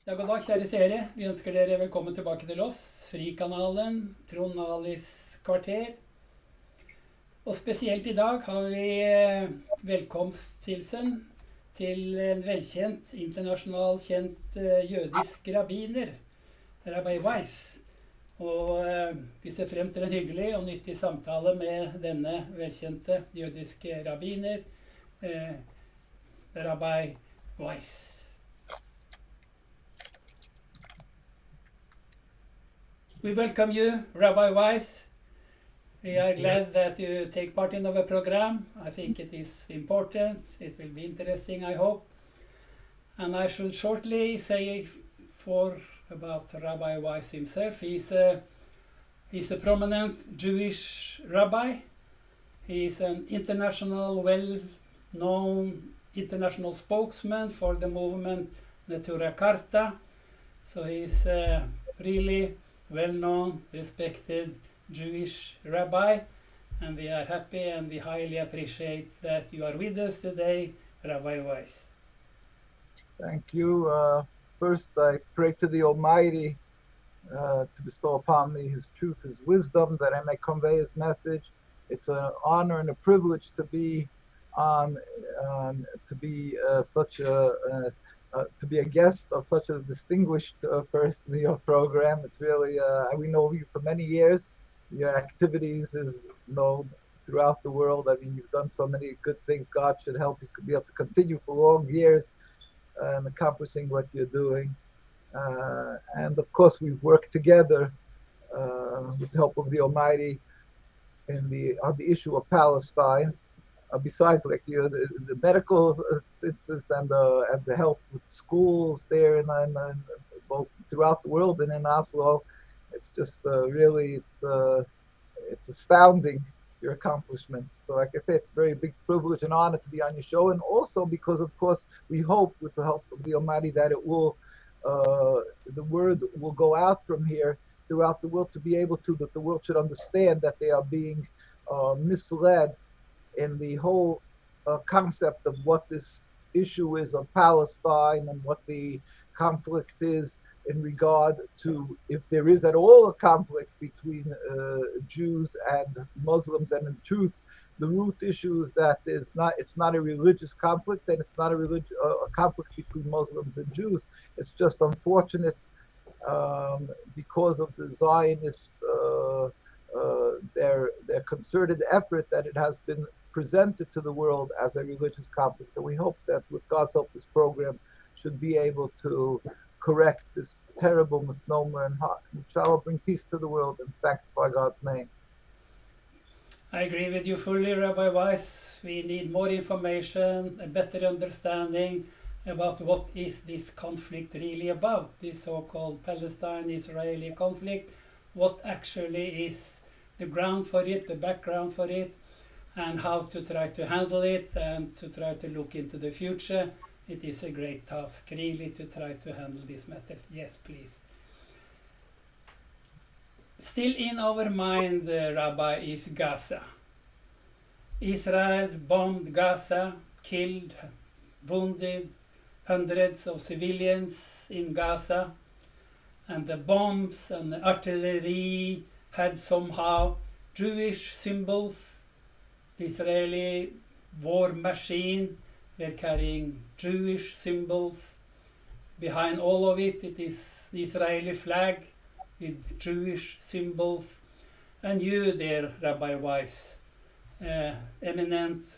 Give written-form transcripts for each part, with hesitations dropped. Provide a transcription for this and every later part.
Ja, god dag, kjære seere. Vi ønsker dere velkommen tilbake til oss, Frikanalen, Trond kvarter. Og spesielt i dag har vi velkomsthilsen til en velkjent, internasjonalt kjent jødisk rabbiner, Rabbi Weiss. Og vi ser frem til en hyggelig og nyttig samtale med denne velkjente jødiske rabbiner, Rabbi Weiss. We welcome you, Rabbi Weiss. We are glad that you take part in our program. I think it is important. It will be interesting, I hope. And I should shortly say about Rabbi Weiss himself. He's a prominent Jewish rabbi. He is an international, well-known international spokesman for the movement Neturah Karta. So he's really well-known, respected Jewish rabbi, and we are happy and we highly appreciate that you are with us today, Rabbi Weiss. Thank you. First, I pray to the Almighty to bestow upon me His truth, His wisdom, that I may convey His message. It's an honor and a privilege to be to be a guest of such a distinguished person in your program. It's really, we know you for many years. Your activities is known throughout the world. I mean, you've done so many good things. God should help you to be able to continue for long years and accomplishing what you're doing. And of course, we've worked together with the help of the Almighty on the issue of Palestine. Besides, like the medical assistance and the help with schools there and both throughout the world and in Oslo, it's just really it's astounding, your accomplishments. So, like I say, it's a very big privilege and honor to be on your show, and also because, of course, we hope with the help of the Almighty that it will the word will go out from here throughout the world that the world should understand that they are being misled in the whole concept of what this issue is of Palestine and what the conflict is in regard to, if there is at all a conflict between Jews and Muslims. And in truth, the root issue is that it's not a religious conflict, and it's not a conflict between Muslims and Jews. It's just unfortunate because of the Zionist their concerted effort that it has been presented to the world as a religious conflict. And we hope that with God's help, this program should be able to correct this terrible misnomer and shall bring peace to the world and sanctify God's name. I agree with you fully, Rabbi Weiss. We need more information, a better understanding about what is this conflict really about, this so-called Palestine-Israeli conflict, what actually is the ground for it, the background for it, and how to try to handle it and to try to look into the future. It is a great task, really, to try to handle this matter. Yes, please. Still in our mind, Rabbi, is Gaza. Israel bombed Gaza, killed, wounded hundreds of civilians in Gaza, and the bombs and the artillery had somehow Jewish symbols. The Israeli war machine were carrying Jewish symbols. Behind all of it, it is the Israeli flag with Jewish symbols. And you there, Rabbi Weiss, eminent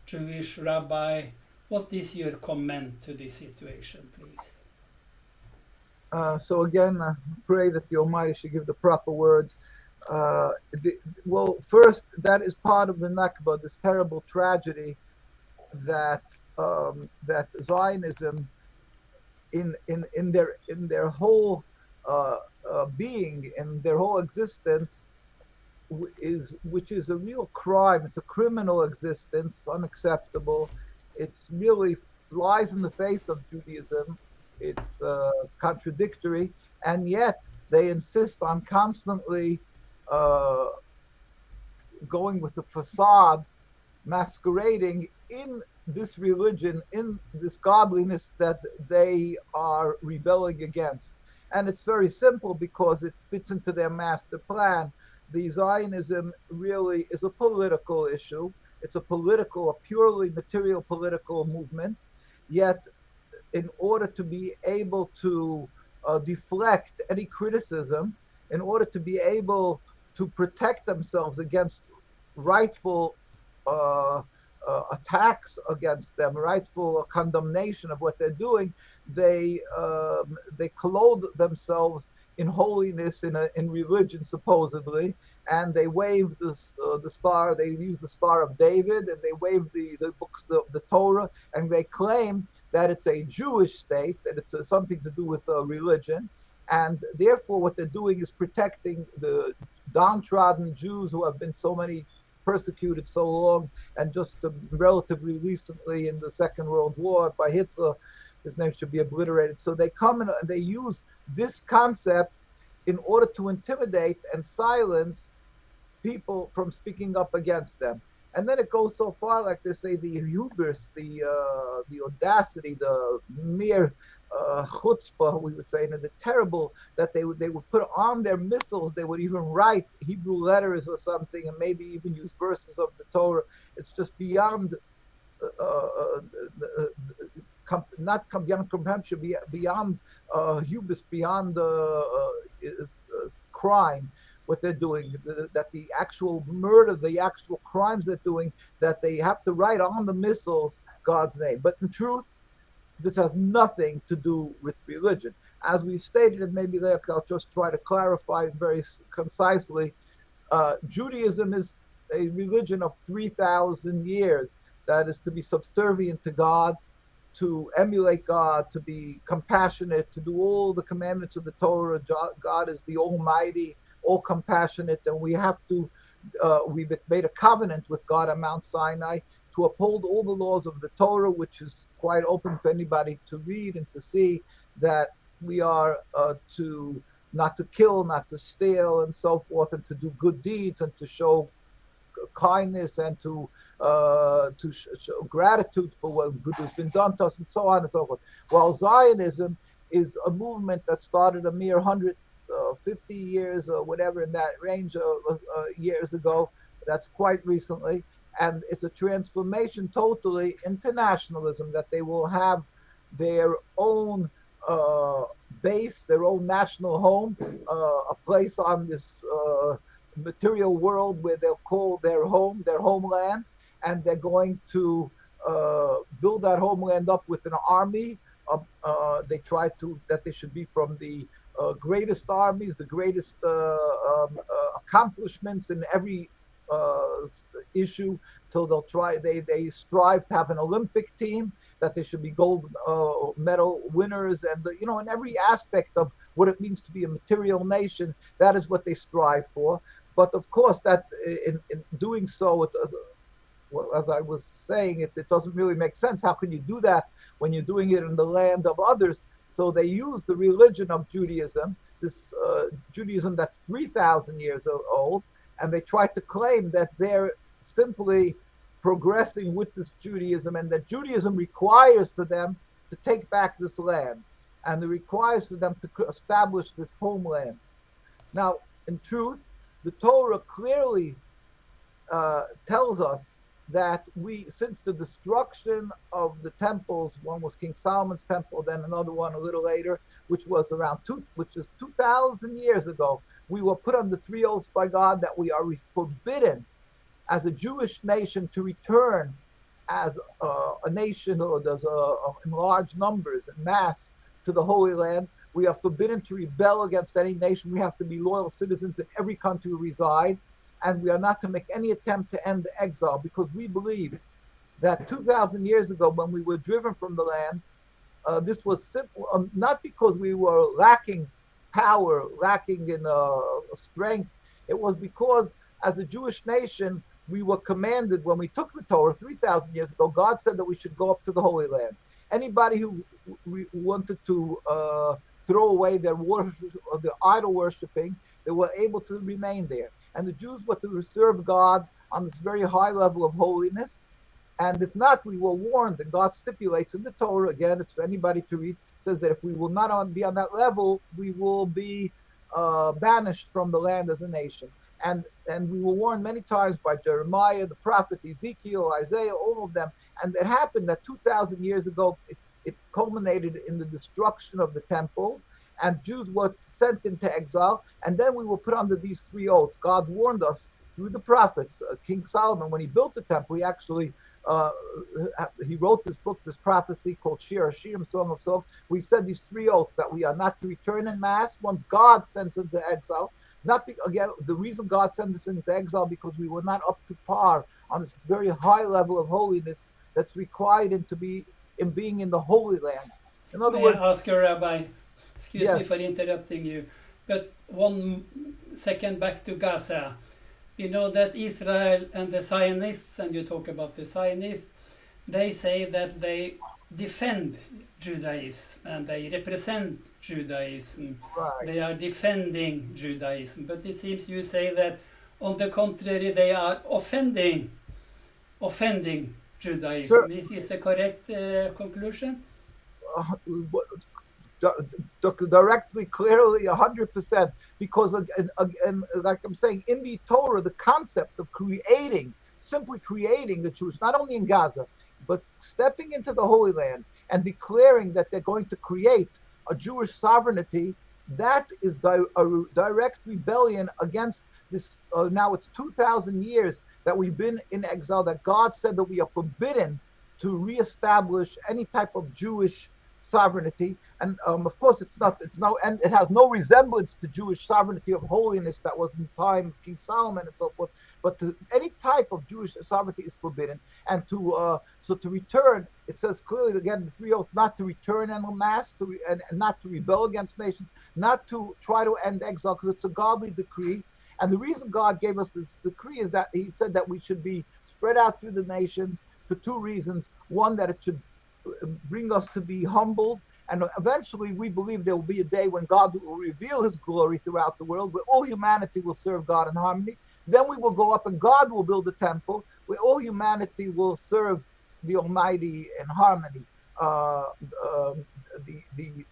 Jewish rabbi, what is your comment to this situation, please? So again, pray that the Almighty should give the proper words. Well, first, that is part of the Nakba, this terrible tragedy that that Zionism, in their whole being, in their whole existence, which is a real crime. It's a criminal existence. It's unacceptable. It's really flies in the face of Judaism. It's contradictory, and yet they insist on constantly going with the facade, masquerading in this religion, in this godliness that they are rebelling against. And it's very simple because it fits into their master plan. The Zionism really is a political issue. It's a purely material political movement. Yet, in order to be able to deflect any criticism, in order to be able to protect themselves against rightful uh, attacks against them, rightful condemnation of what they're doing, they clothe themselves in holiness, in religion supposedly, and they wave the star. They use the Star of David, and they wave the books, the Torah, and they claim that it's a Jewish state, that it's something to do with religion, and therefore what they're doing is protecting the downtrodden Jews who have been so many persecuted so long, and just relatively recently in the Second World War by Hitler, his name should be obliterated. So they come and they use this concept in order to intimidate and silence people from speaking up against them. And then it goes so far, like they say, the hubris, the audacity, the mere chutzpah, we would say, and the terrible that they would put on their missiles. They would even write Hebrew letters or something, and maybe even use verses of the Torah. It's just beyond not beyond comprehension, beyond hubris, beyond crime, what they're doing, that the actual murder, the actual crimes they're doing, that they have to write on the missiles God's name. But in truth, this has nothing to do with religion. As we stated, and maybe I'll just try to clarify very concisely, Judaism is a religion of 3,000 years that is to be subservient to God, to emulate God, to be compassionate, to do all the commandments of the Torah. God is the Almighty, all compassionate, and we've made a covenant with God on Mount Sinai to uphold all the laws of the Torah, which is quite open for anybody to read and to see, that we are to not to kill, not to steal, and so forth, and to do good deeds, and to show kindness, and to show gratitude for what good has been done to us, and so on and so forth. While Zionism is a movement that started a mere 150 years or whatever in that range of years ago, that's quite recently, and it's a transformation totally into nationalism, that they will have their own base, their own national home, a place on this material world where they'll call their home, their homeland, and they're going to build that homeland up with an army. They try to that they should be from the greatest armies, the greatest accomplishments in every issue. So they'll try. They strive to have an Olympic team, that they should be gold medal winners, and in every aspect of what it means to be a material nation. That is what they strive for. But of course, that in doing so, it does, well, as I was saying, it doesn't really make sense. How can you do that when you're doing it in the land of others? So they use the religion of Judaism, this Judaism that's 3,000 years old, and they try to claim that they're simply progressing with this Judaism, and that Judaism requires for them to take back this land, and it requires for them to establish this homeland. Now, in truth, the Torah clearly tells us that since the destruction of the temples, one was King Solomon's temple, then another one a little later, which is 2,000 years ago, we were put under 3 oaths by God that we are forbidden as a Jewish nation to return as a nation, or in large numbers and mass, to the Holy Land. We are forbidden to rebel against any nation. We have to be loyal citizens in every country we reside, and we are not to make any attempt to end the exile, because we believe that 2,000 years ago, when we were driven from the land, this was simple, not because we were lacking power, lacking in strength. It was because, as a Jewish nation, we were commanded, when we took the Torah 3,000 years ago, God said that we should go up to the Holy Land. Anybody who wanted to throw away their worship, or their idol worshiping, they were able to remain there. And the Jews were to serve God on this very high level of holiness. And if not, we were warned. And God stipulates in the Torah, again, it's for anybody to read, says that if we will not be on that level, we will be banished from the land as a nation. And we were warned many times by Jeremiah, the prophet, Ezekiel, Isaiah, all of them. And it happened that 2,000 years ago, it culminated in the destruction of the temples, and Jews were sent into exile. And then we were put under these three oaths. God warned us through the prophets. King Solomon, when he built the temple, he actually he wrote this book, this prophecy called Shir Hashirim, Song of Songs. We said these three oaths that we are not to return in mass once God sends us into exile. Not again, the reason God sends us into exile because we were not up to par on this very high level of holiness that's required in being in the Holy Land. In other May I words, ask you, Rabbi? Excuse me yes, for interrupting you, but 1 second back to Gaza. We know that Israel and the Zionists, and you talk about the Zionists, they say that they defend Judaism and they represent Judaism. right. They are defending Judaism. But it seems you say that, on the contrary, they are offending Sir, Judaism. Is this a correct conclusion? uh, directly, clearly, 100%. Because, and like I'm saying, in the Torah, the concept of simply creating the Jews, not only in Gaza, but stepping into the Holy Land and declaring that they're going to create a Jewish sovereignty, that is a direct rebellion against this. Now it's 2,000 years that we've been in exile, that God said that we are forbidden to reestablish any type of Jewish sovereignty. And of course, and it has no resemblance to Jewish sovereignty of holiness that was in the time of King Solomon and so forth. But any type of Jewish sovereignty is forbidden. And to return, it says clearly again the three oaths: not to return en masse, and not to rebel against nations, not to try to end exile, because it's a godly decree. And the reason God gave us this decree is that He said that we should be spread out through the nations for two reasons. One, that it should bring us to be humbled, and eventually we believe there will be a day when God will reveal His glory throughout the world, where all humanity will serve God in harmony. Then we will go up and God will build a temple where all humanity will serve the Almighty in harmony. Uh, uh, the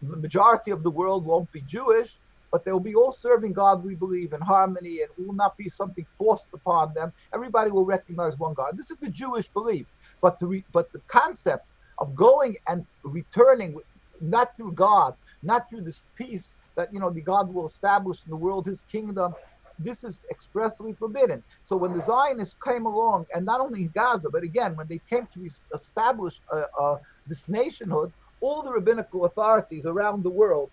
majority of the world won't be Jewish, but they will be all serving God, we believe, in harmony, and it will not be something forced upon them. Everybody will recognize one God. This is the Jewish belief. But the concept of going and returning, not through God, not through this peace that the God will establish in the world, His kingdom, this is expressly forbidden. So when the Zionists came along, and not only Gaza, but again, when they came to establish this nationhood, all the rabbinical authorities around the world,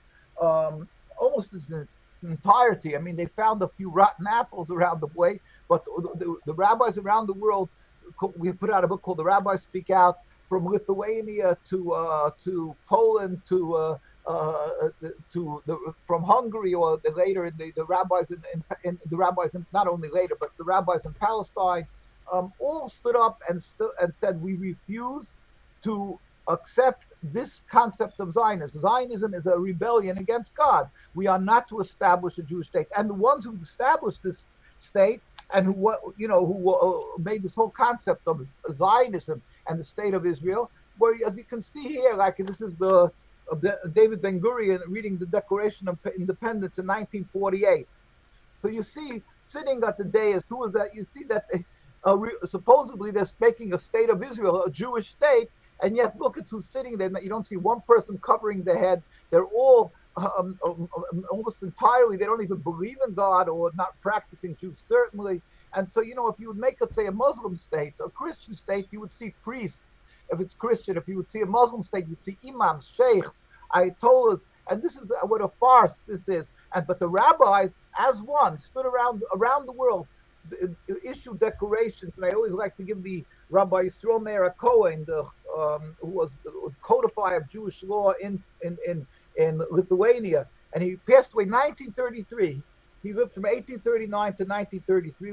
almost in its entirety, I mean, they found a few rotten apples around the way, but the rabbis around the world, we put out a book called The Rabbis Speak Out, from Lithuania to Poland from Hungary, or later the rabbis in the rabbis not only later, but the rabbis in Palestine, all stood up and said, we refuse to accept this concept of Zionism. Zionism is a rebellion against God. We are not to establish a Jewish state. And the ones who established this state and who made this whole concept of Zionism and the state of Israel, where, as you can see here, like this is the David Ben-Gurion reading the Declaration of Independence in 1948. So you see, sitting at the dais, who is that? You see that supposedly they're making a state of Israel, a Jewish state, and yet look at who's sitting there. You don't see one person covering their head. They're all almost entirely, they don't even believe in God, or not practicing Jews, certainly. And so, if you would make it, say, a Muslim state, a Christian state, you would see priests. If it's Christian, if you would see a Muslim state, you'd see imams, sheikhs, ayatollahs, and this is what a farce this is. But the rabbis, as one, stood around the world, issued declarations, and I always like to give the Rabbi Yisrael Meir Cohen, who was the codifier of Jewish law in Lithuania, and he passed away in 1933. He lived from 1839 to 1933,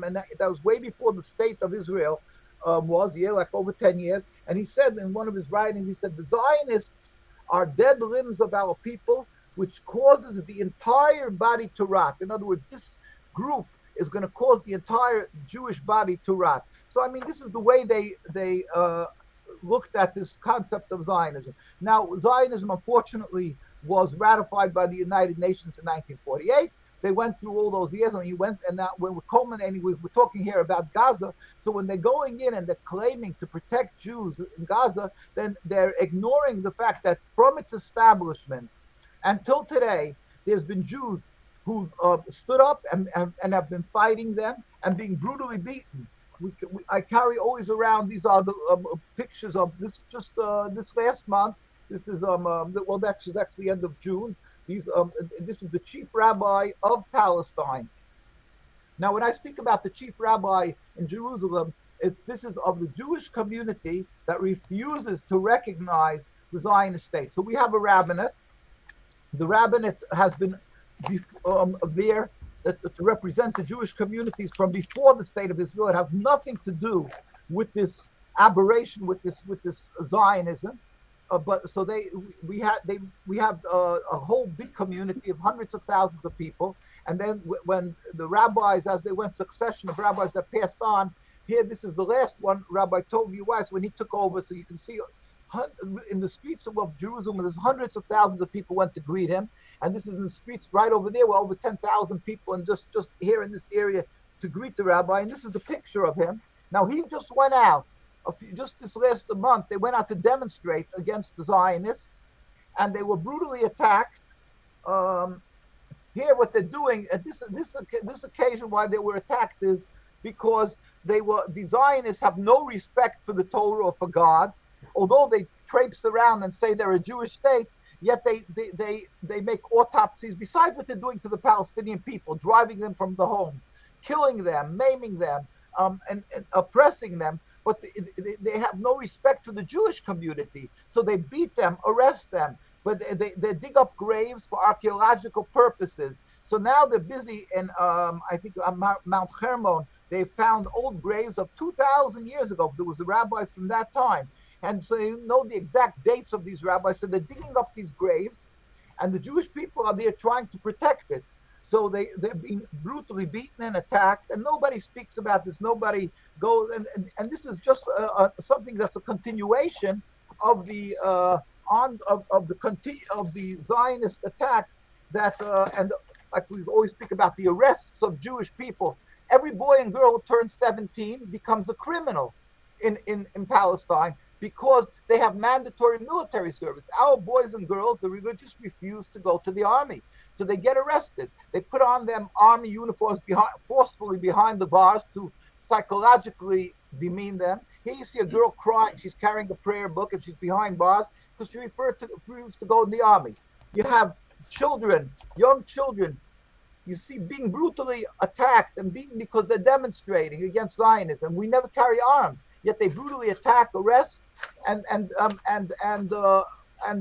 and that was way before the state of Israel like over 10 years. And he said in one of his writings, he said, the Zionists are dead limbs of our people, which causes the entire body to rot. In other words, this group is going to cause the entire Jewish body to rot. So I mean, this is the way they looked at this concept of Zionism. Now, Zionism, unfortunately, was ratified by the United Nations in 1948. They went through all those years, and you went, and now when we're culminating, we're talking here about Gaza. So when they're going in and they're claiming to protect Jews in Gaza, then they're ignoring the fact that from its establishment until today, there's been Jews who stood up and have been fighting them and being brutally beaten. I carry always around, these are the pictures of this, just this last month. This is well, that's actually end of June. This is the chief rabbi of Palestine. Now, when I speak about the chief rabbi in Jerusalem, this is of the Jewish community that refuses to recognize the Zionist state. So we have a rabbinate. The rabbinate has been there to represent the Jewish communities from before the state of Israel. It has nothing to do with this aberration, with this Zionism. But so we have a whole big community of hundreds of thousands of people. And then when the rabbis, as they went, succession of rabbis that passed on, here this is the last one, Rabbi Weiss, when he took over. So you can see in the streets of Jerusalem, there's hundreds of thousands of people went to greet him. And this is in the streets right over there, where over 10,000 people, and just here in this area to greet the rabbi. And this is the picture of him. Now, he just went out. Just this last month, they went out to demonstrate against the Zionists, and they were brutally attacked. Here, what they're doing at this occasion, why they were attacked, is because the Zionists have no respect for the Torah or for God, although they traipse around and say they're a Jewish state. Yet they make autopsies. Besides what they're doing to the Palestinian people, driving them from the homes, killing them, maiming them, and oppressing them. But they have no respect for the Jewish community. So they beat them, arrest them, but they dig up graves for archaeological purposes. So now they're busy in, I think, Mount Hermon. They found old graves of 2,000 years ago. There was the rabbis from that time. And so they know the exact dates of these rabbis. So they're digging up these graves, and the Jewish people are there trying to protect it. So they're being brutally beaten and attacked, and nobody speaks about this. Nobody goes, and this is just something that's a continuation of the Zionist attacks that and like we always speak about the arrests of Jewish people. Every boy and girl who turns 17 becomes a criminal in Palestine, because they have mandatory military service. Our boys and girls, the religious, refuse to go to the army. So they get arrested. They put on them army uniforms forcefully behind the bars to psychologically demean them. Here you see a girl crying. She's carrying a prayer book, and she's behind bars because she refused to go in the army. You have children, young children, you see being brutally attacked and beaten because they're demonstrating against Zionism. We never carry arms, yet they brutally attack, arrest, and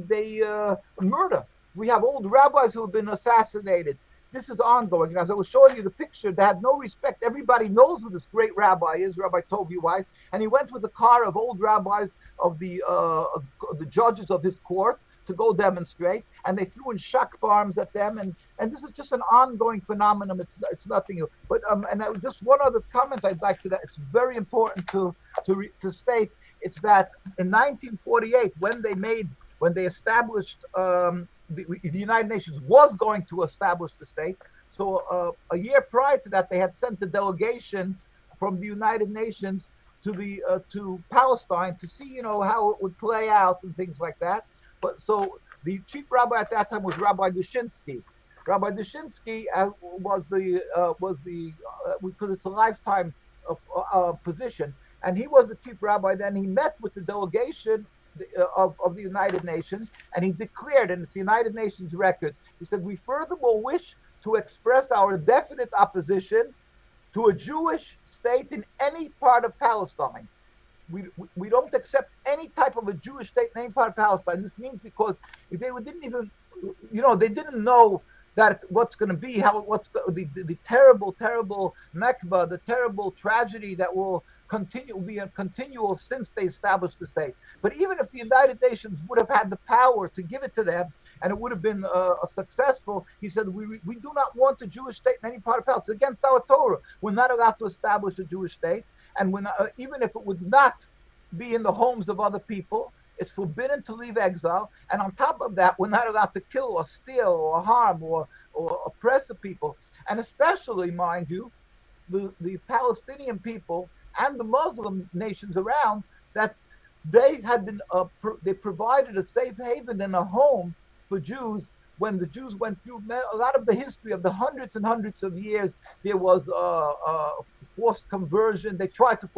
they murder. We have old rabbis who have been assassinated. This is ongoing. And as I was showing you the picture, they had no respect. Everybody knows who this great rabbi is, Rabbi Weiss, and he went with a car of old rabbis of the judges of his court to go demonstrate, and they threw in shock bombs at them, and this is just an ongoing phenomenon. It's nothing new. But just one other comment I'd like to that. It's very important to state. It's that in 1948, when they established the United Nations was going to establish the state. So a year prior to that, they had sent a delegation from the United Nations to Palestine to see how it would play out and things like that. But so the chief rabbi at that time was Rabbi Dushinsky. Rabbi Dushinsky was because it's a lifetime position, and he was the chief rabbi. Then he met with the delegation of the United Nations, and he declared, and it's the United Nations records, he said, "We furthermore wish to express our definite opposition to a Jewish state in any part of Palestine. We don't accept any type of a Jewish state in any part of Palestine." This means because they didn't even, they didn't know that what's going to be, the terrible Nakba, the terrible tragedy that will be a continual since they established the state. But even if the United Nations would have had the power to give it to them, and it would have been successful. He said, we do not want a Jewish state in any part of Palestine. It's against our Torah. We're not allowed to establish a Jewish state, and even if it would not be in the homes of other people, it's forbidden to leave exile. And on top of that, we're not allowed to kill or steal or harm or oppress the people. And especially, mind you, the Palestinian people and the Muslim nations around, that they had been they provided a safe haven and a home for Jews when the Jews went through a lot of the history of the hundreds and hundreds of years. There was forced conversion. They tried to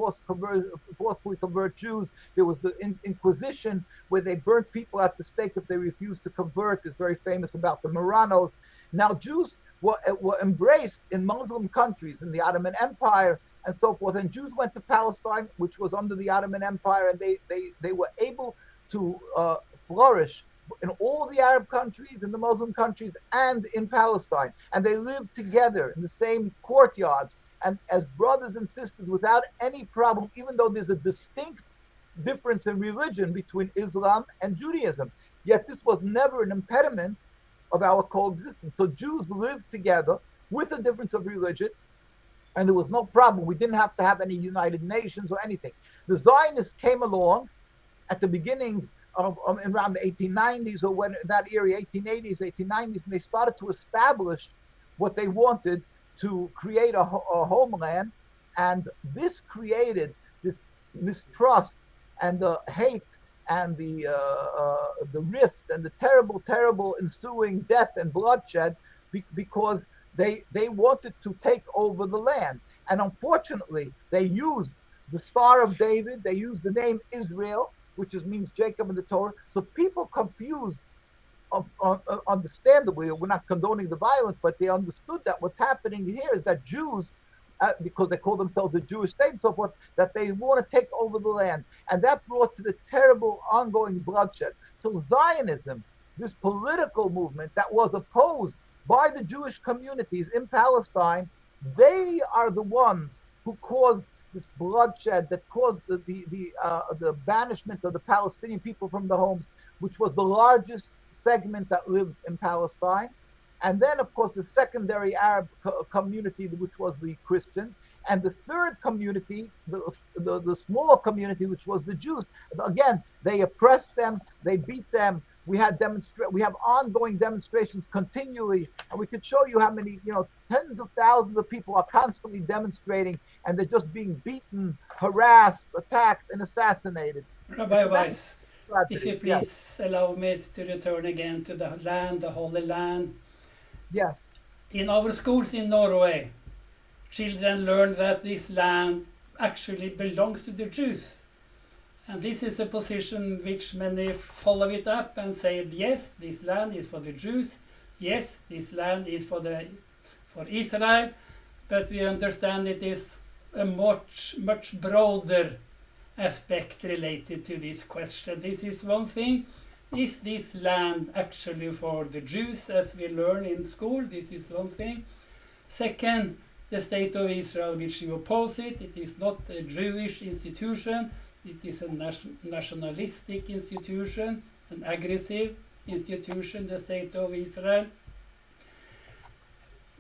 forcefully convert Jews. There was the Inquisition, where they burnt people at the stake if they refused to convert. It's very famous about the Marranos. Now Jews were embraced in Muslim countries, in the Ottoman Empire and so forth. And Jews went to Palestine, which was under the Ottoman Empire, and they were able to flourish in all the Arab countries, in the Muslim countries, and in Palestine. And they lived together in the same courtyards and as brothers and sisters without any problem, even though there's a distinct difference in religion between Islam and Judaism. Yet this was never an impediment of our coexistence. So Jews lived together with a difference of religion, and there was no problem. We didn't have to have any United Nations or anything. The Zionists came along at the beginning of around the 1890s, or when that area, 1880s, 1890s, and they started to establish what they wanted, to create a homeland. And this created this mistrust and the hate and the rift and the terrible ensuing death and bloodshed, because they wanted to take over the land. And unfortunately, they used the Star of David, they used the name Israel, which means Jacob in the Torah. So people confused, understandably, we're not condoning the violence, but they understood that what's happening here is that Jews, because they call themselves a Jewish state and so forth, that they want to take over the land. And that brought to the terrible ongoing bloodshed. So Zionism, this political movement that was opposed by the Jewish communities in Palestine, they are the ones who caused this bloodshed, that caused the banishment of the Palestinian people from the homes, which was the largest segment that lived in Palestine. And then, of course, the secondary Arab community, which was the Christians, and the third community, the small community, which was the Jews. Again, they oppressed them, they beat them. We have ongoing demonstrations continually, and we could show you how many, tens of thousands of people are constantly demonstrating, and they're just being beaten, harassed, attacked, and assassinated. Rabbi Weiss, if you please Yes. allow me to return again to the land, the Holy Land. Yes. In our schools in Norway, children learn that this land actually belongs to the Jews. And this is a position which many follow it up and say, yes, this land is for the Jews. Yes, this land is for Israel. But we understand it is a much broader aspect related to this question. This is one thing. Is this land actually for the Jews, as we learn in school? This is one thing. Second, the state of Israel, which you oppose it. It is not a Jewish institution. It is a nationalistic institution, an aggressive institution, the state of Israel.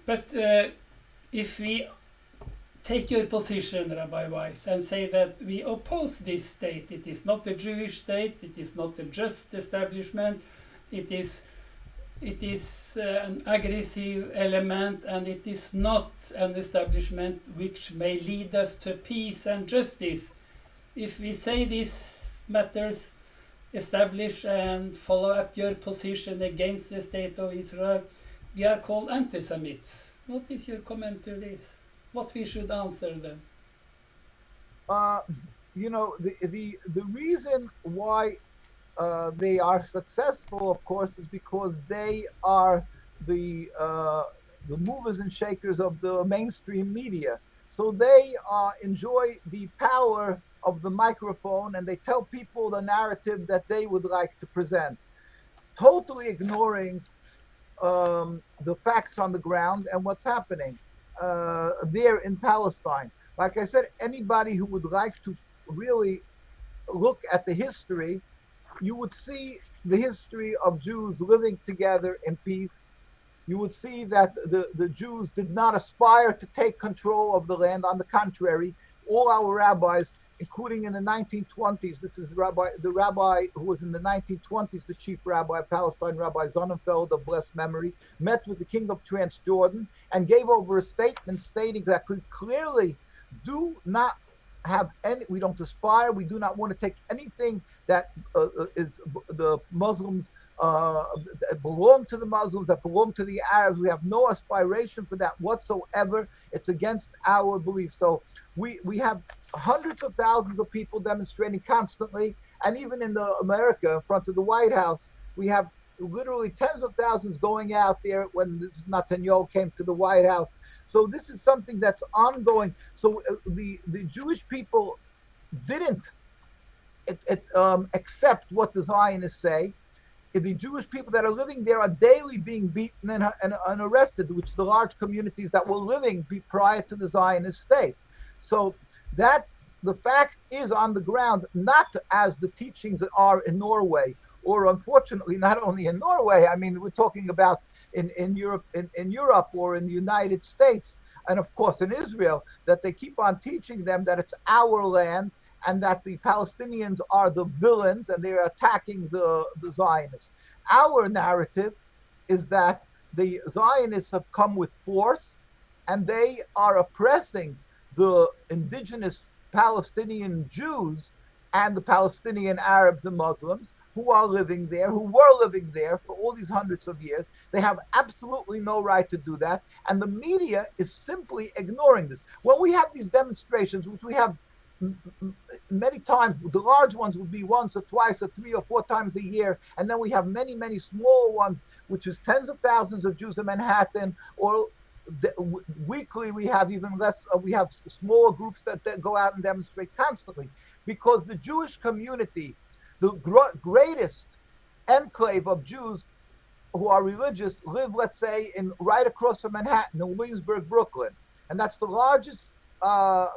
But if we take your position, Rabbi Weiss, and say that we oppose this state, it is not a Jewish state, it is not a just establishment, it is an aggressive element, and it is not an establishment which may lead us to peace and justice. If we say these matters, establish and follow up your position against the state of Israel, we are called anti-Semites. What is your comment to this? What we should answer them? The reason why they are successful, of course, is because they are the movers and shakers of the mainstream media. So they enjoy the power of the microphone, and they tell people the narrative that they would like to present, totally ignoring the facts on the ground and what's happening there in Palestine. Like I said, anybody who would like to really look at the history, you would see the history of Jews living together in peace, you would see that the Jews did not aspire to take control of the land. On the contrary, all our rabbis, including in the 1920s, this is the rabbi who was in the 1920s, the chief rabbi of Palestine, Rabbi Sonnenfeld of blessed memory, met with the king of Transjordan and gave over a statement stating that could clearly do not have any, we don't aspire, we do not want to take anything that is the Muslims that belong to the Muslims, that belong to the Arabs. We have no aspiration for that whatsoever. It's against our belief. So we have hundreds of thousands of people demonstrating constantly, and even in America, in front of the White House, we have literally tens of thousands going out there when this Netanyahu came to the White House. So this is something that's ongoing. So the Jewish people didn't accept what the Zionists say. The Jewish people that are living there are daily being beaten and arrested, which the large communities that were living prior to the Zionist state. So that the fact is on the ground, not as the teachings are in Norway, or unfortunately not only in Norway. I mean, we're talking about in Europe or in the United States, and of course in Israel, that they keep on teaching them that it's our land and that the Palestinians are the villains and they're attacking the Zionists. Our narrative is that the Zionists have come with force and they are oppressing the indigenous Palestinian Jews and the Palestinian Arabs and Muslims who are living there, who were living there for all these hundreds of years. They have absolutely no right to do that. And the media is simply ignoring this. When we have these demonstrations, which we have many times, the large ones will be once or twice or 3 or 4 times a year, and then we have many smaller ones, which is tens of thousands of Jews in Manhattan, or weekly we have even less. We have smaller groups that go out and demonstrate constantly, because the Jewish community, the greatest enclave of Jews who are religious, live, let's say, in right across from Manhattan, in Williamsburg, Brooklyn, and that's the largest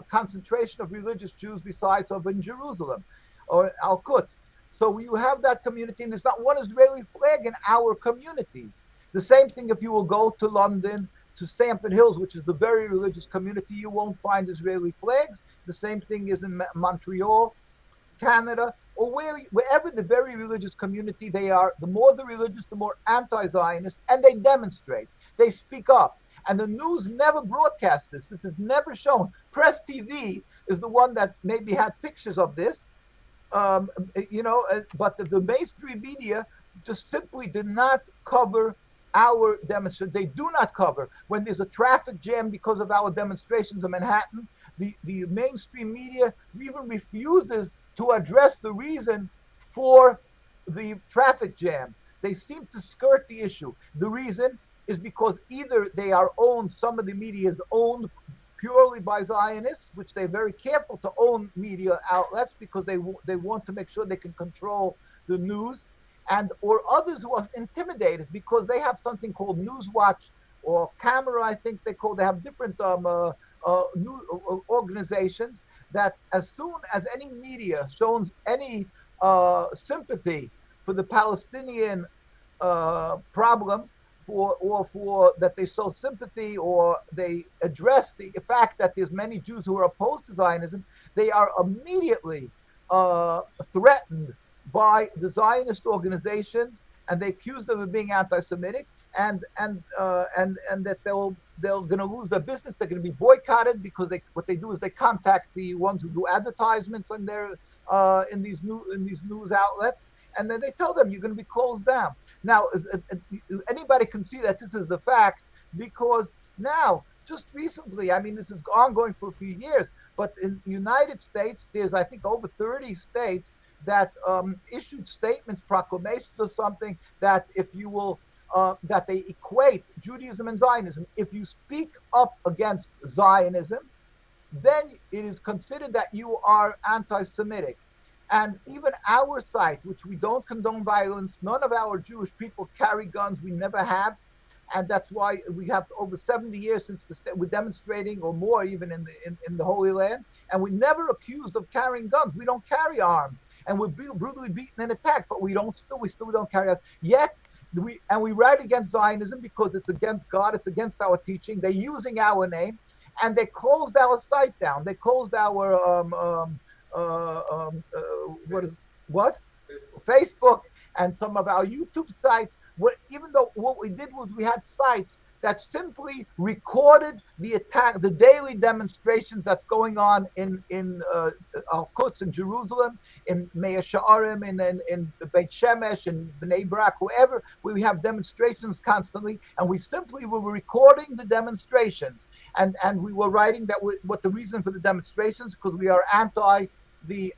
concentration of religious Jews besides of in Jerusalem or Al-Quds. So you have that community, and there's not one Israeli flag in our communities. The same thing if you will go to London, to Stamford Hills, which is the very religious community, you won't find Israeli flags. The same thing is in Montreal, Canada, or wherever the very religious community they are. The more the religious, the more anti-Zionist, and they demonstrate. They speak up. And the news never broadcasts this. This is never shown. Press TV is the one that maybe had pictures of this, but the mainstream media just simply did not cover our demonstration. They do not cover when there's a traffic jam because of our demonstrations in Manhattan. The mainstream media even refuses to address the reason for the traffic jam. They seem to skirt the issue. The reason is because either they are owned, some of the media is owned purely by Zionists, which they're very careful to own media outlets because they want to make sure they can control the news, and or others who are intimidated because they have something called Newswatch or Camera, I think they have different news organizations that as soon as any media shows any sympathy for the Palestinian problem, for that they show sympathy or they address the fact that there's many Jews who are opposed to Zionism, they are immediately threatened by the Zionist organizations, and they accuse them of being anti-Semitic, and that they're going to lose their business. They're going to be boycotted because what they do is they contact the ones who do advertisements on their in these news outlets, and then they tell them you're going to be closed down. Now, anybody can see that this is the fact, because now, just recently, I mean, this is ongoing for a few years, but in the United States, there's, I think, over 30 states that issued statements, proclamations or something, that if you will, that they equate Judaism and Zionism. If you speak up against Zionism, then it is considered that you are anti-Semitic. And even our site, which we don't condone violence, none of our Jewish people carry guns. We never have. And that's why we have over 70 years since we're demonstrating, or more even in the Holy Land. And we're never accused of carrying guns. We don't carry arms. and we're brutally beaten and attacked, but we still don't carry out. Yet we write against Zionism because it's against God, it's against our teaching. They're using our name, and they closed our site down. They closed our what? Facebook and some of our YouTube sites. Even though what we did was we had sites that simply recorded the attack, the daily demonstrations that's going on in Al-Quds in Jerusalem, in Mea Sha'arim, in Beit Shemesh, in Bnei Brak, wherever we have demonstrations constantly, and we simply were recording the demonstrations, and we were writing that what the reason for the demonstrations, because we are anti the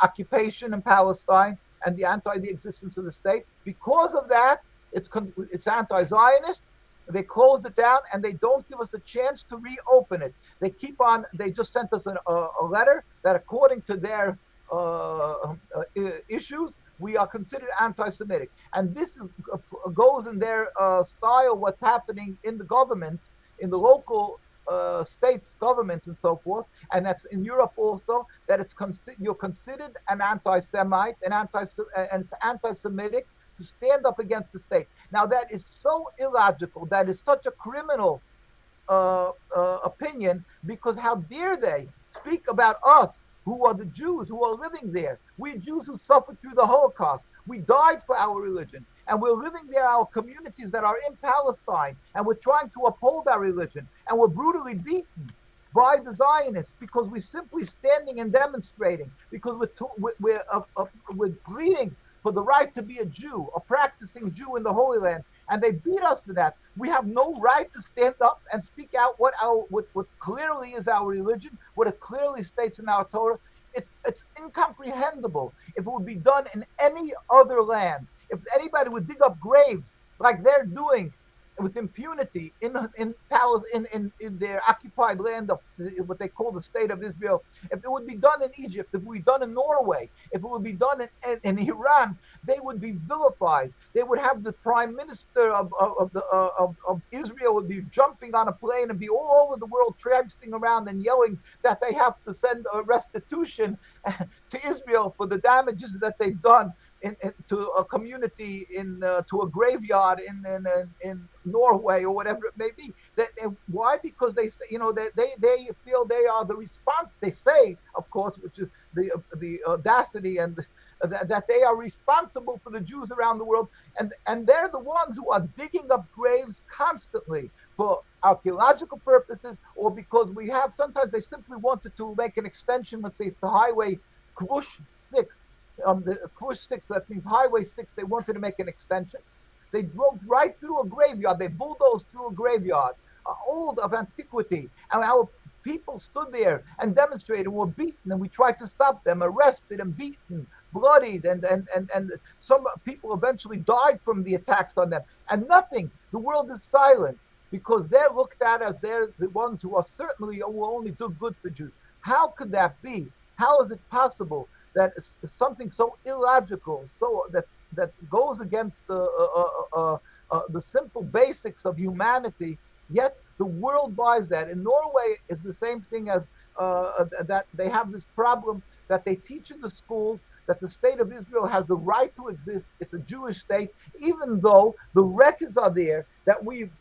occupation in Palestine and the existence of the state. Because of that, it's anti-Zionist. They closed it down, and they don't give us a chance to reopen it. They just sent us a letter that, according to their issues, we are considered anti-Semitic. And this goes in their style, what's happening in the governments, in the local states, governments, and so forth, and that's in Europe also, that you're considered an anti-Semite, and it's anti-Semitic to stand up against the state. Now that is so illogical. That is such a criminal opinion, because how dare they speak about us, who are the Jews who are living there? We Jews who suffered through the Holocaust. We died for our religion, and we're living there, our communities that are in Palestine, and we're trying to uphold our religion, and we're brutally beaten by the Zionists because we're simply standing and demonstrating, because we're pleading for the right to be a Jew, a practicing Jew in the Holy Land, and they beat us for that. We have no right to stand up and speak out what clearly is our religion, what it clearly states in our Torah. It's incomprehensible. If it would be done in any other land, if anybody would dig up graves like they're doing with impunity in their occupied land of what they call the state of Israel, if it would be done in Egypt, if it would be done in Norway, if it would be done in Iran, they would be vilified. They would have the prime minister of Israel would be jumping on a plane and be all over the world traipsing around and yelling that they have to send a restitution to Israel for the damages that they've done to a community, to a graveyard in Norway or whatever it may be. Why? Because they say, they feel they are the response. They say, of course, which is the audacity, and that they are responsible for the Jews around the world, and they're the ones who are digging up graves constantly for archaeological purposes, or because sometimes they simply wanted to make an extension, let's say, if the highway Kvush 6, the Kvush 6, that means Highway 6, they wanted to make an extension. They drove right through a graveyard. They bulldozed through a graveyard, old of antiquity. And our people stood there and demonstrated and were beaten, and we tried to stop them, arrested and beaten, bloodied, and some people eventually died from the attacks on them. And nothing. The world is silent because they're looked at as they're the ones who will only do good for Jews. How could that be? How is it possible that something so illogical, so that goes against the simple basics of humanity, yet the world buys that? In Norway, is the same thing as that they have this problem that they teach in the schools that the state of Israel has the right to exist. It's a Jewish state, even though the records are there that we've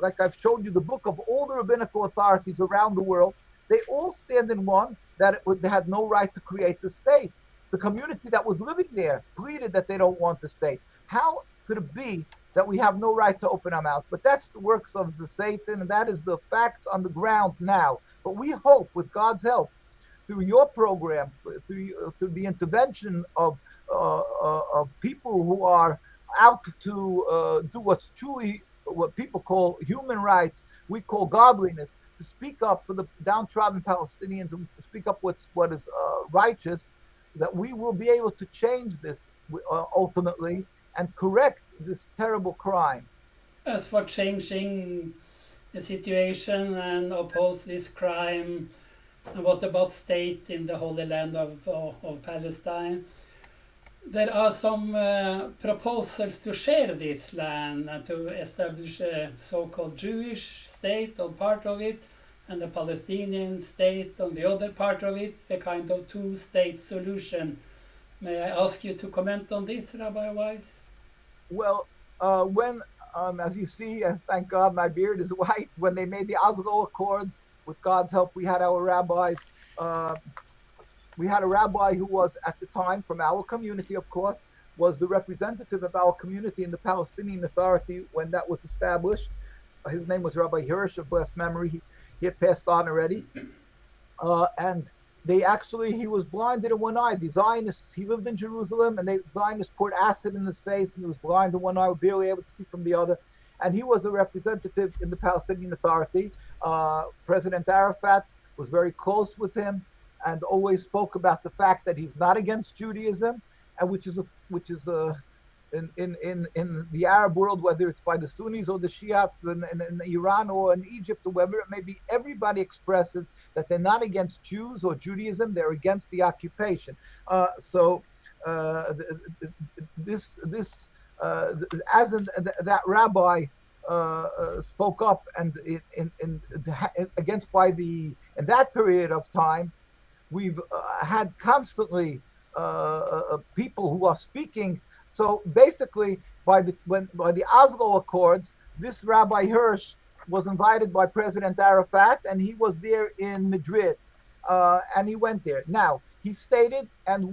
like I've showed you the book of all the rabbinical authorities around the world. They all stand in one that they had no right to create the state. The community that was living there pleaded that they don't want the state. How could it be that we have no right to open our mouths? But that's the works of the Satan, and that is the fact on the ground now. But we hope, with God's help, through your program, through the intervention of people who are out to do what's truly what people call human rights, we call godliness, to speak up for the downtrodden Palestinians and to speak up what is righteous, that we will be able to change this ultimately and correct this terrible crime. As for changing the situation and oppose this crime, and what about state in the Holy Land of Palestine? There are some proposals to share this land and to establish a so-called Jewish state on part of it and the Palestinian state on the other part of it, the kind of two-state solution. May I ask you to comment on this, Rabbi Weiss? Well, when, as you see, thank God my beard is white, when they made the Oslo Accords, with God's help, we had our rabbis. Uh, we had a rabbi who was at the time from our community, of course, was the representative of our community in the Palestinian Authority when that was established. His name was Rabbi Hirsch of blessed memory. He had passed on already. And they actually, he was blinded in one eye. The Zionists, he lived in Jerusalem, and the Zionists poured acid in his face, and he was blind in one eye, barely able to see from the other. And he was a representative in the Palestinian Authority. President Arafat was very close with him and always spoke about the fact that he's not against Judaism, and which is in the Arab world, whether it's by the Sunnis or the Shiites in Iran or in Egypt or wherever it may be, everybody expresses that they're not against Jews or Judaism; they're against the occupation. So this as that rabbi spoke up and against by the in that period of time we've had constantly people who are speaking. So basically, by the Oslo Accords, this Rabbi Hirsch was invited by President Arafat, and he was there in Madrid, and he went there. Now he stated, and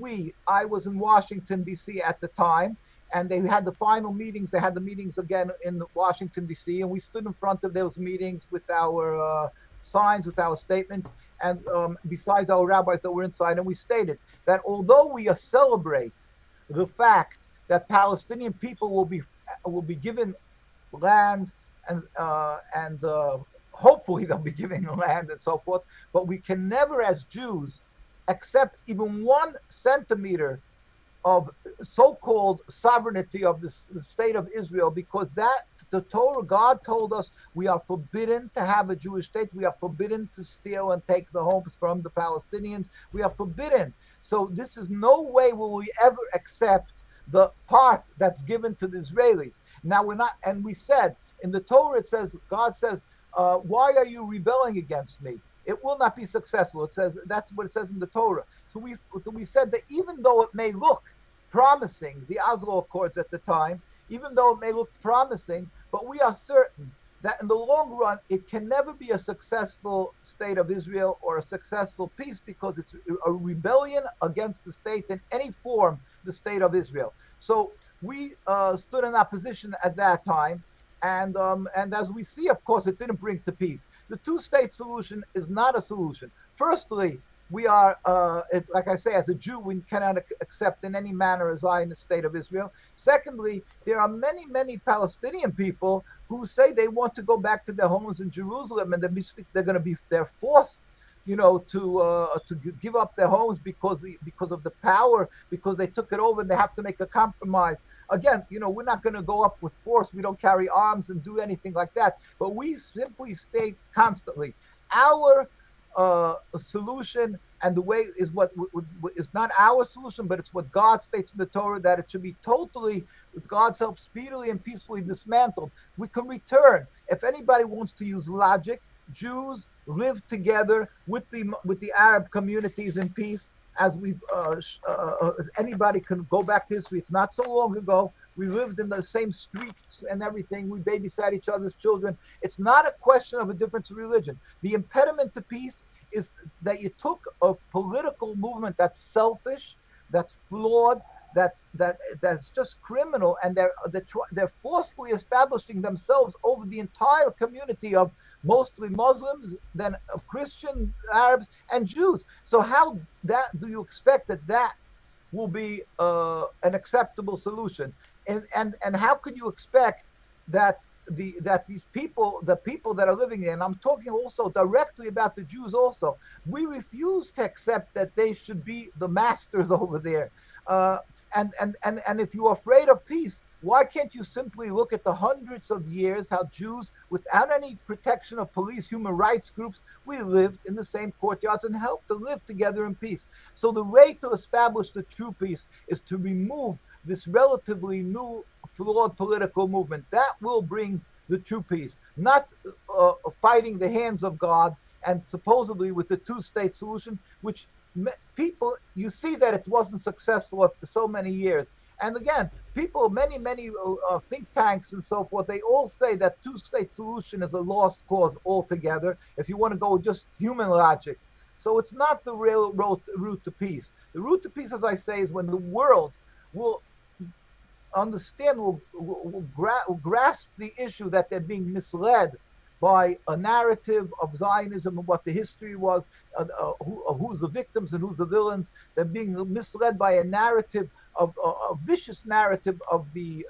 I was in Washington D.C. at the time, and they had the final meetings. They had the meetings again in Washington D.C., and we stood in front of those meetings with our signs, with our statements, and besides our rabbis that were inside, and we stated that although we celebrate the fact that Palestinian people will be given land and hopefully they'll be given land and so forth, but we can never, as Jews, accept even 1 centimeter of so-called sovereignty of the state of Israel, because that the Torah, God told us we are forbidden to have a Jewish state. We are forbidden to steal and take the homes from the Palestinians. We are forbidden. So this is no way will we ever accept the part that's given to the Israelis. Now we're not, and we said in the Torah, it says, God says, why are you rebelling against me? It will not be successful. It says, that's what it says in the Torah. So we said that even though it may look promising, the Oslo Accords at the time, even though it may look promising, but we are certain that in the long run, it can never be a successful state of Israel or a successful peace, because it's a rebellion against the state in any form, the state of Israel. So we stood in opposition at that time. And as we see, of course, it didn't bring to peace. The two-state solution is not a solution. Firstly, we are, like I say, as a Jew, we cannot accept in any manner a Zionist state of Israel. Secondly, there are many, many Palestinian people who say they want to go back to their homes in Jerusalem, and they're forced, to give up their homes because of the power, because they took it over, and they have to make a compromise. Again, we're not going to go up with force. We don't carry arms and do anything like that. But we simply state constantly our solution, and the way is what is not our solution, but it's what God states in the Torah, that it should be totally, with God's help, speedily and peacefully dismantled. We can return. If anybody wants to use logic, Jews live together with the Arab communities in peace, as anybody can go back to history. It's not so long ago. We lived in the same streets and everything. We babysat each other's children. It's not a question of a difference of religion. The impediment to peace is that you took a political movement that's selfish, that's flawed, that's just criminal, and they're forcefully establishing themselves over the entire community of mostly Muslims, then Christian, Arabs, and Jews. So how do you expect that will be an acceptable solution? And how could you expect that these people, the people that are living there, and I'm talking also directly about the Jews also, we refuse to accept that they should be the masters over there. And if you're afraid of peace, why can't you simply look at the hundreds of years how Jews, without any protection of police, human rights groups, we lived in the same courtyards and helped to live together in peace? So the way to establish the true peace is to remove this relatively new, flawed political movement. That will bring the true peace, not fighting the hands of God, and supposedly with the two-state solution, which people, you see that it wasn't successful after so many years. And again, people, many think tanks and so forth, they all say that two-state solution is a lost cause altogether, if you want to go just human logic. So it's not the real route to peace. The route to peace, as I say, is when the world will understand, will grasp the issue that they're being misled by a narrative of Zionism and what the history was, who's the victims and who's the villains. They're being misled by a narrative of a vicious narrative of the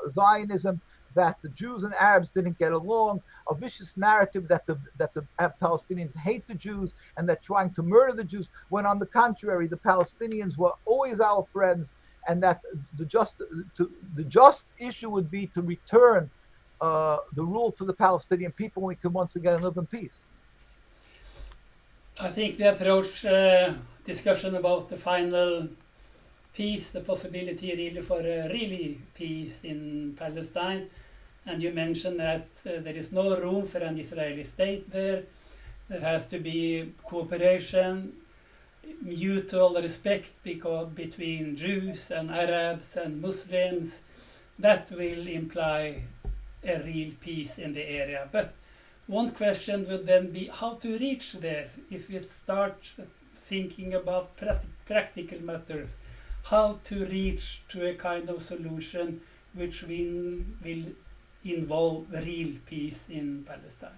Zionism, that the Jews and Arabs didn't get along, a vicious narrative that the Palestinians hate the Jews and they're trying to murder the Jews, when on the contrary, the Palestinians were always our friends, and that the just issue would be to return the rule to the Palestinian people, and we can once again live in peace. I think the approach discussion about the final peace, the possibility really for really peace in Palestine, and you mentioned that there is no room for an Israeli state there. There has to be cooperation, mutual respect between Jews and Arabs and Muslims. That will imply a real peace in the area. But one question would then be how to reach there. If we start thinking about practical matters, how to reach to a kind of solution which will involve real peace in Palestine.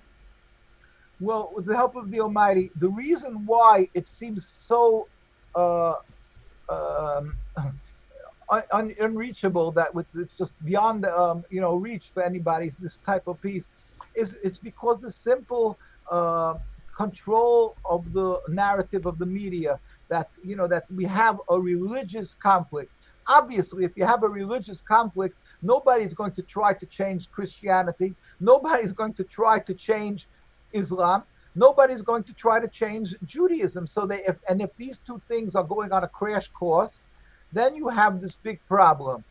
Well, with the help of the Almighty, the reason why it seems so um, unreachable, that it's just beyond reach for anybody, this type of peace, is it's because the simple control of the narrative of the media, that that we have a religious conflict. Obviously, if you have a religious conflict, nobody's going to try to change Christianity, nobody's going to try to change Islam, nobody's going to try to change Judaism. So if these two things are going on a crash course, then you have this big problem.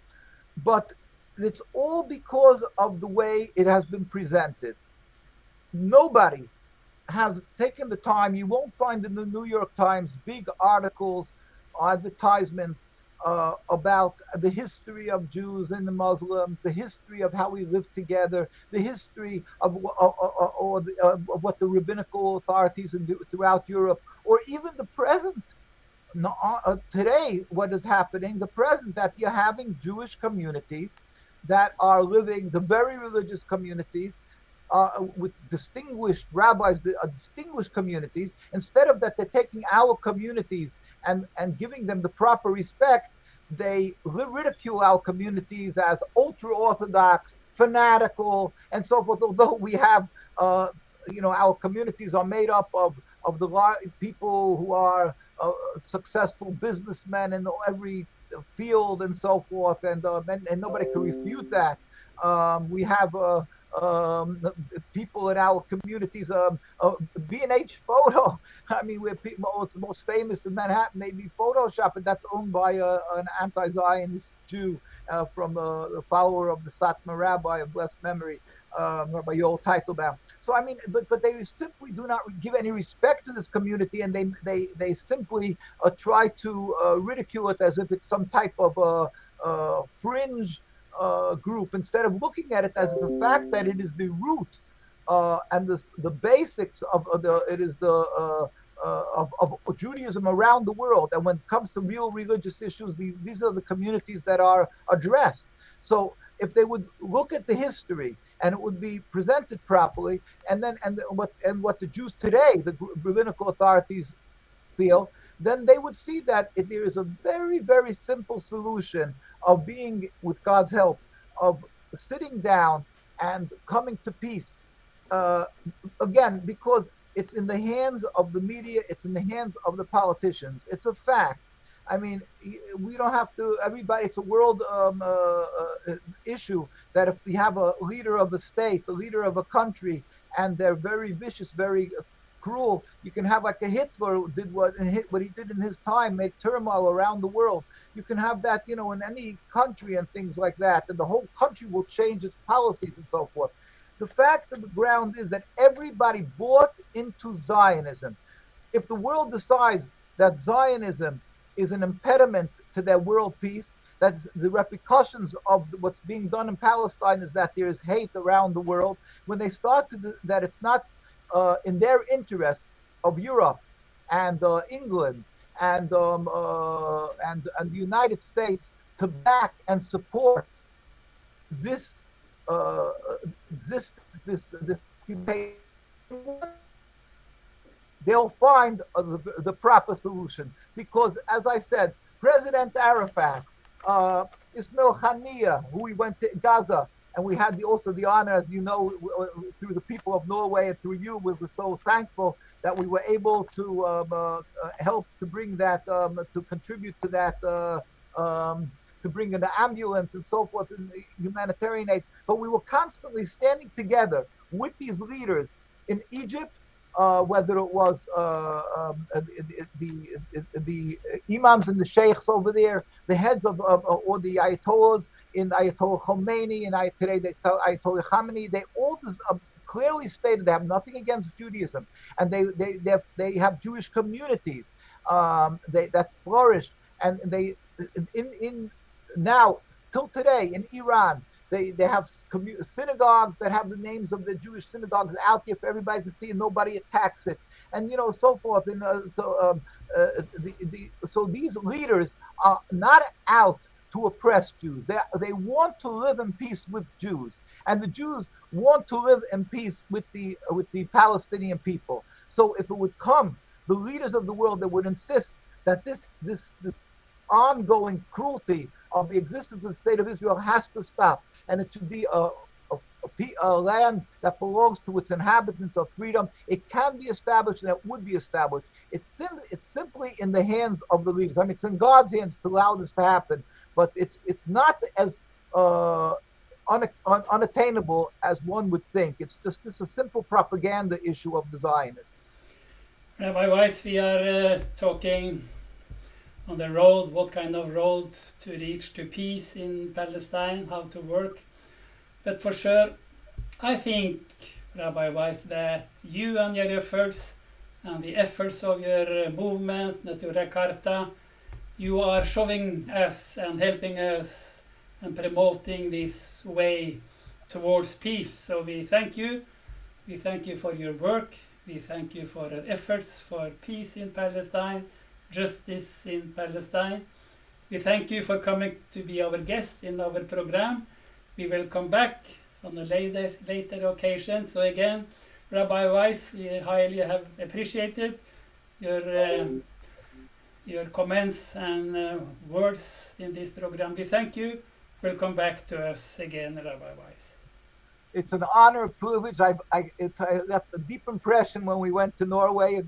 But it's all because of the way it has been presented. Nobody has taken the time. You won't find in the New York Times big articles, advertisements about the history of Jews and the Muslims, the history of how we live together, the history of what the rabbinical authorities throughout Europe, or even the present. Today, what is happening, the present, that you're having Jewish communities that are living, the very religious communities, with distinguished rabbis, distinguished communities. Instead of that, they're taking our communities and giving them the proper respect. They ridicule our communities as ultra-Orthodox, fanatical, and so forth. Although we have, our communities are made up of the people who are successful businessmen in every field and so forth, and nobody can refute that. We have people in our communities. B&H Photo. I mean, it's the most famous in Manhattan, maybe Photoshop, and that's owned by an anti-Zionist Jew from the follower of the Satmar Rabbi of blessed memory, Rabbi Yoel Teitelbaum. So I mean, but they simply do not give any respect to this community, and they simply try to ridicule it as if it's some type of fringe group, instead of looking at it as the fact that it is the root and the basics of Judaism around the world. And when it comes to real religious issues, these are the communities that are addressed. So if they would look at the history, and it would be presented properly, and what the Jews today, the rabbinical authorities, feel, then they would see that there is a very, very simple solution of being, with God's help, of sitting down and coming to peace. Uh, Again, because it's in the hands of the media, it's in the hands of the politicians. It's a fact. I mean, we don't have to, everybody, it's a world issue that if we have a leader of a state, the leader of a country, and they're very vicious, very cruel, you can have like a Hitler did what he did in his time, made turmoil around the world. You can have that, in any country and things like that, and the whole country will change its policies and so forth. The fact of the ground is that everybody bought into Zionism. If the world decides that Zionism is an impediment to their world peace, that the repercussions of what's being done in Palestine is that there is hate around the world, when they start to that it's not in their interest of Europe and England and the United States to back and support this they'll find the proper solution. Because, as I said, President Arafat, Ismail Haniyeh, who we went to Gaza, and we had also the honor, as you know, through the people of Norway and through you, we were so thankful that we were able to help to bring that, to contribute to that, to bring an ambulance and so forth in humanitarian aid. But we were constantly standing together with these leaders in Egypt, whether it was the imams and the sheikhs over there, the heads of or the ayatollahs in Ayatollah Khomeini and today Ayatollah Khamenei, they all clearly stated they have nothing against Judaism, and they have Jewish communities that flourish, and they in now till today in Iran. They have synagogues that have the names of the Jewish synagogues out there for everybody to see, and nobody attacks it, and so forth. And so these leaders are not out to oppress Jews. They want to live in peace with Jews, and the Jews want to live in peace with the Palestinian people. So if it would come, the leaders of the world that would insist that this ongoing cruelty of the existence of the state of Israel has to stop, and it should be a land that belongs to its inhabitants of freedom. It can be established, and it would be established. It's simply in the hands of the leaders. I mean, it's in God's hands to allow this to happen, but it's not as unattainable as one would think. It's a simple propaganda issue of the Zionists. Rabbi Weiss, we are talking on the road, what kind of road to reach to peace in Palestine, how to work. But for sure, I think, Rabbi Weiss, that you and your efforts and the efforts of your movement, Natura Carta, you are showing us and helping us and promoting this way towards peace. So we thank you. We thank you for your work. We thank you for your efforts for peace in Palestine, justice in Palestine. We thank you for coming to be our guest in our program. We will come back on a later occasion. So again, Rabbi Weiss, we highly have appreciated your comments and words in this program. We thank you. Welcome back to us again, Rabbi Weiss. It's an honor, a privilege. I left a deep impression when we went to Norway.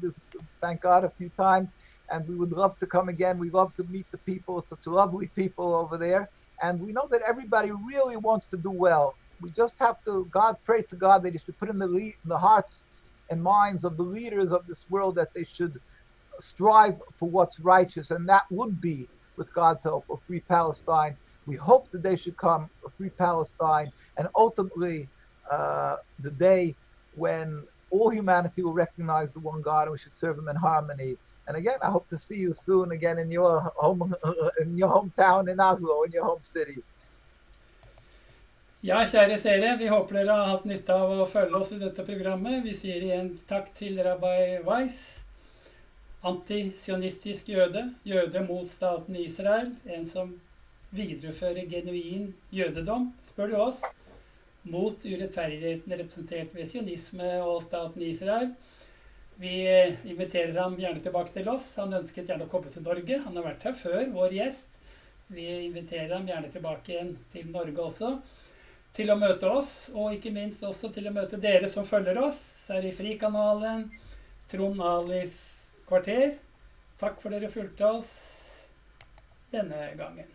Thank God, a few times. And we would love to come again. We love to meet the people. It's such lovely people over there. And we know that everybody really wants to do well. We just have to pray to God that He should put in the hearts and minds of the leaders of this world that they should strive for what's righteous. And that would be, with God's help, a free Palestine. We hope that they should come, a free Palestine, and ultimately the day when all humanity will recognize the one God and we should serve Him in harmony. And again, I hope to see you soon again in your hometown in Oslo, in your home city. Ja, kjære seere, vi håper dere har hatt nytte av å følge oss i dette programmet. Vi sier igjen takk til Rabbi Weiss, antisionistisk jøde mot staten Israel, en som viderefører genuin jødedom, spør du oss, mot urettferdigheten representert ved sionisme og staten Israel. Vi inviterer ham gjerne tilbake til oss. Han ønsket gjerne å komme til Norge. Han har vært her før, vår gjest. Vi inviterer ham gjerne tilbake igjen til Norge også, til å møte oss, og ikke minst også til å møte dere som følger oss her i Frikanalen, Trond Alis kvarter. Takk for dere fulgte oss denne gangen.